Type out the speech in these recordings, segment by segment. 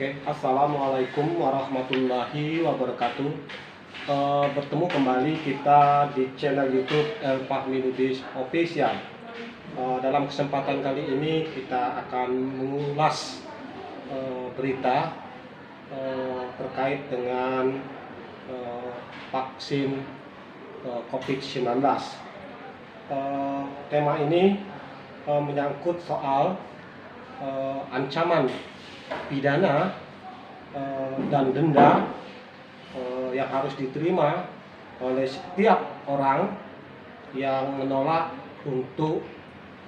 Oke, assalamualaikum warahmatullahi wabarakatuh. Bertemu kembali kita di channel YouTube El Fahmi Lubis Official. Dalam kesempatan kali ini kita akan mengulas berita terkait dengan vaksin COVID-19. Tema ini menyangkut soal ancaman pidana dan denda yang harus diterima oleh setiap orang yang menolak untuk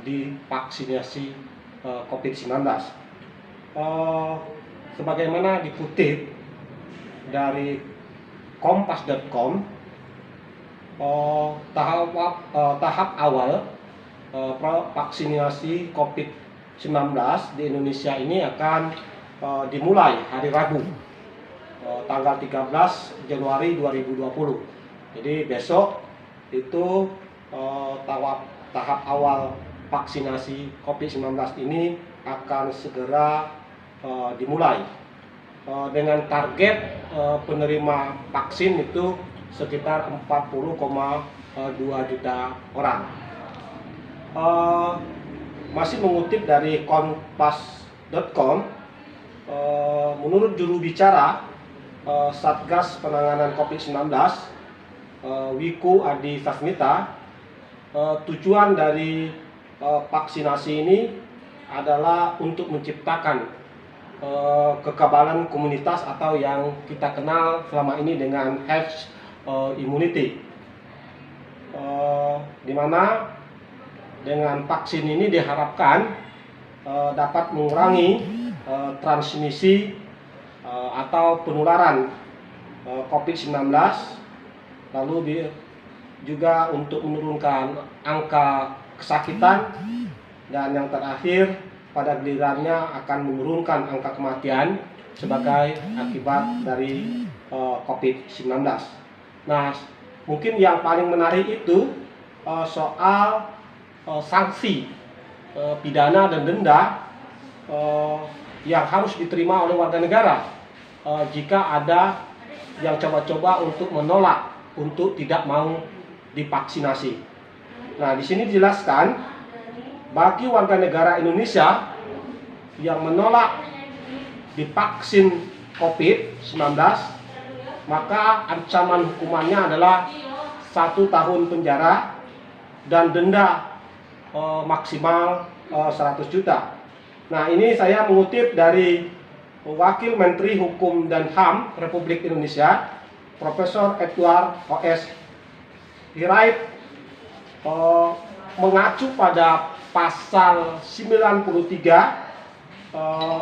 divaksinasi COVID-19. Sebagaimana dikutip dari kompas.com, tahap awal vaksinasi COVID-19 di Indonesia ini akan dimulai hari Rabu, tanggal 13 Januari 2020. Jadi besok itu tahap awal vaksinasi COVID-19 ini akan segera dimulai dengan target penerima vaksin itu sekitar 40,2 juta orang. Masih mengutip dari kompas.com, menurut juru bicara Satgas Penanganan COVID-19 Wiku Adi Sasmita, tujuan dari vaksinasi ini adalah untuk menciptakan kekebalan komunitas atau yang kita kenal selama ini dengan herd immunity, di mana dengan vaksin ini diharapkan dapat mengurangi transmisi atau penularan COVID-19, lalu juga untuk menurunkan angka kesakitan, dan yang terakhir pada gilirannya akan menurunkan angka kematian sebagai akibat dari COVID-19. Nah, mungkin yang paling menarik itu soal sanksi pidana dan denda yang harus diterima oleh warga negara jika ada yang coba-coba untuk menolak untuk tidak mau divaksinasi. Nah, di sini dijelaskan bagi warga negara Indonesia yang menolak divaksin COVID-19, maka ancaman hukumannya adalah 1 tahun penjara dan denda maksimal 100 juta. Nah, ini saya mengutip dari Wakil Menteri Hukum dan HAM Republik Indonesia, Profesor Edward O.S. Hirait, mengacu pada pasal 93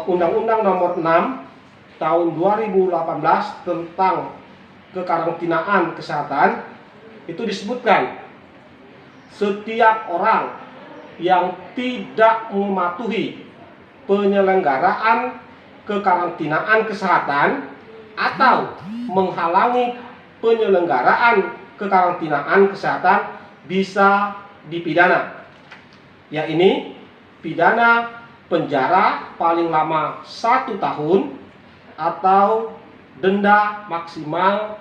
Undang-Undang Nomor 6 Tahun 2018 tentang kekarantinaan kesehatan. Itu disebutkan setiap orang yang tidak mematuhi penyelenggaraan kekarantinaan kesehatan atau menghalangi penyelenggaraan kekarantinaan kesehatan bisa dipidana, yaitu pidana penjara paling lama 1 tahun atau denda maksimal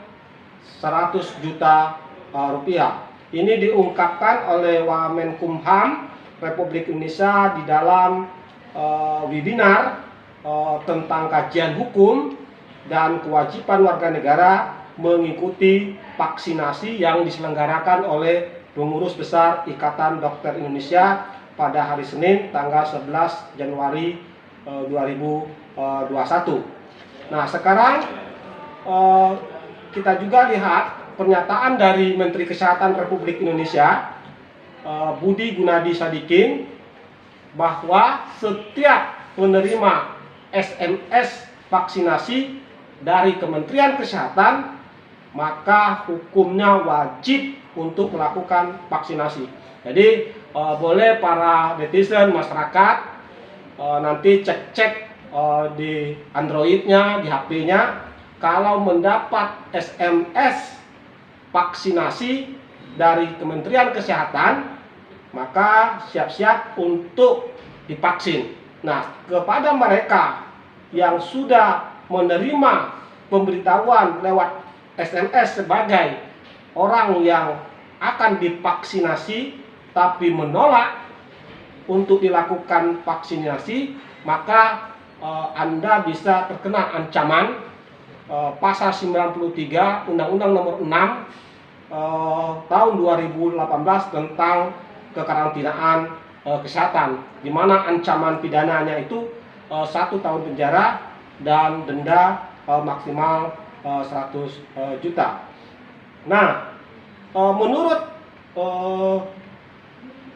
100 juta rupiah. Ini diungkapkan oleh Wamenkumham Republik Indonesia di dalam webinar tentang kajian hukum dan kewajiban warga negara mengikuti vaksinasi yang diselenggarakan oleh Pengurus Besar Ikatan Dokter Indonesia pada hari Senin tanggal 11 Januari 2021. Nah, sekarang kita juga lihat pernyataan dari Menteri Kesehatan Republik Indonesia Budi Gunadi Sadikin, bahwa setiap penerima SMS vaksinasi dari Kementerian Kesehatan maka hukumnya wajib untuk melakukan vaksinasi. Jadi boleh para netizen masyarakat nanti cek-cek di Androidnya, di HP-nya, kalau mendapat SMS vaksinasi dari Kementerian Kesehatan maka siap-siap untuk divaksin. Nah, kepada mereka yang sudah menerima pemberitahuan lewat SMS sebagai orang yang akan divaksinasi tapi menolak untuk dilakukan vaksinasi, maka Anda bisa terkena ancaman pasal 93 Undang-Undang Nomor 6 tahun 2018 tentang kekarantinaan kesehatan, di mana ancaman pidananya itu 1 tahun penjara dan denda maksimal 100 juta. Nah, menurut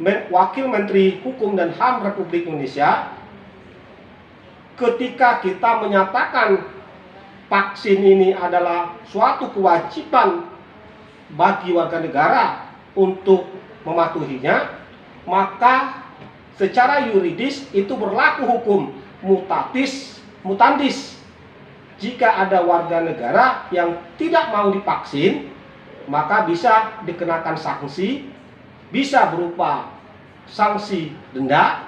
Wakil Menteri Hukum dan HAM Republik Indonesia, ketika kita menyatakan vaksin ini adalah suatu kewajiban bagi warga negara untuk mematuhinya, maka secara yuridis itu berlaku hukum mutandis. Jika ada warga negara yang tidak mau divaksin, maka bisa dikenakan sanksi, bisa berupa sanksi denda,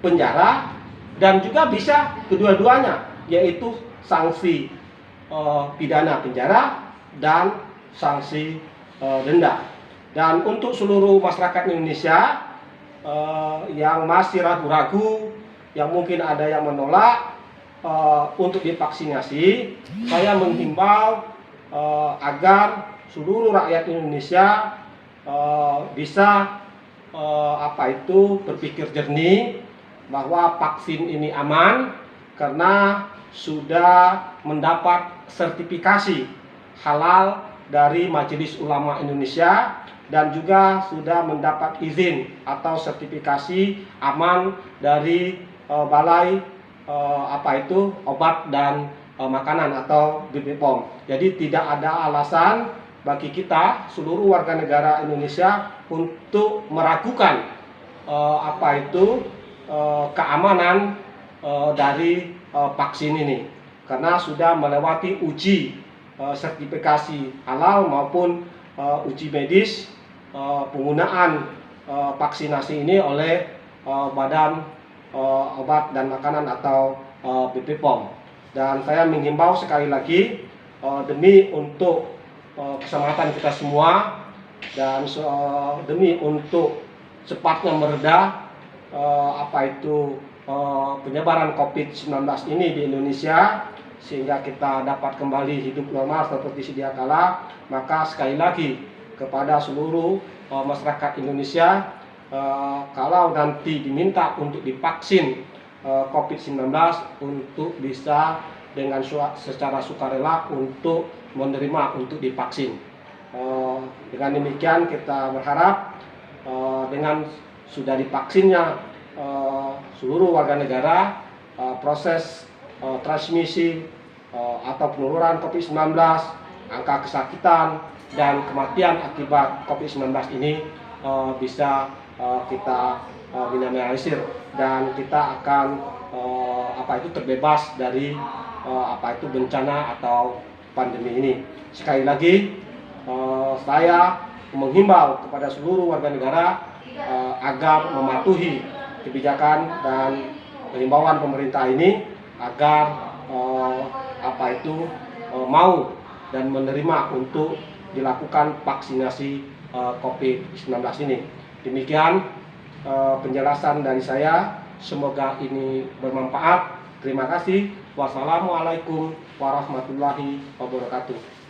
penjara, dan juga bisa kedua-duanya, yaitu sanksi pidana penjara dan sanksi denda. Dan untuk seluruh masyarakat Indonesia yang masih ragu-ragu, yang mungkin ada yang menolak untuk divaksinasi, saya menghimbau agar seluruh rakyat Indonesia bisa berpikir jernih bahwa vaksin ini aman karena sudah mendapat sertifikasi halal dari Majelis Ulama Indonesia dan juga sudah mendapat izin atau sertifikasi aman dari Balai Obat dan Makanan atau BPOM. Jadi tidak ada alasan bagi kita seluruh warga negara Indonesia untuk meragukan keamanan dari vaksin ini, karena sudah melewati uji sertifikasi halal maupun uji medis penggunaan vaksinasi ini oleh Badan Obat dan Makanan atau BPOM. Dan saya menghimbau sekali lagi demi untuk keselamatan kita semua dan demi untuk cepatnya mereda penyebaran COVID-19 ini di Indonesia, sehingga kita dapat kembali hidup normal seperti sedia kala, maka sekali lagi kepada seluruh masyarakat Indonesia, kalau nanti diminta untuk divaksin COVID-19, untuk bisa dengan secara sukarela untuk menerima untuk divaksin. Dengan demikian kita berharap dengan sudah divaksinnya seluruh warga negara, proses transmisi atau penularan COVID-19, angka kesakitan dan kematian akibat COVID-19 ini bisa kita minimalisir, dan kita akan terbebas dari bencana atau pandemi ini. Sekali lagi saya menghimbau kepada seluruh warga negara agar mematuhi kebijakan dan himbauan pemerintah ini, agar mau dan menerima untuk dilakukan vaksinasi COVID-19 ini. Demikian penjelasan dari saya, semoga ini bermanfaat. Terima kasih. Wassalamualaikum warahmatullahi wabarakatuh.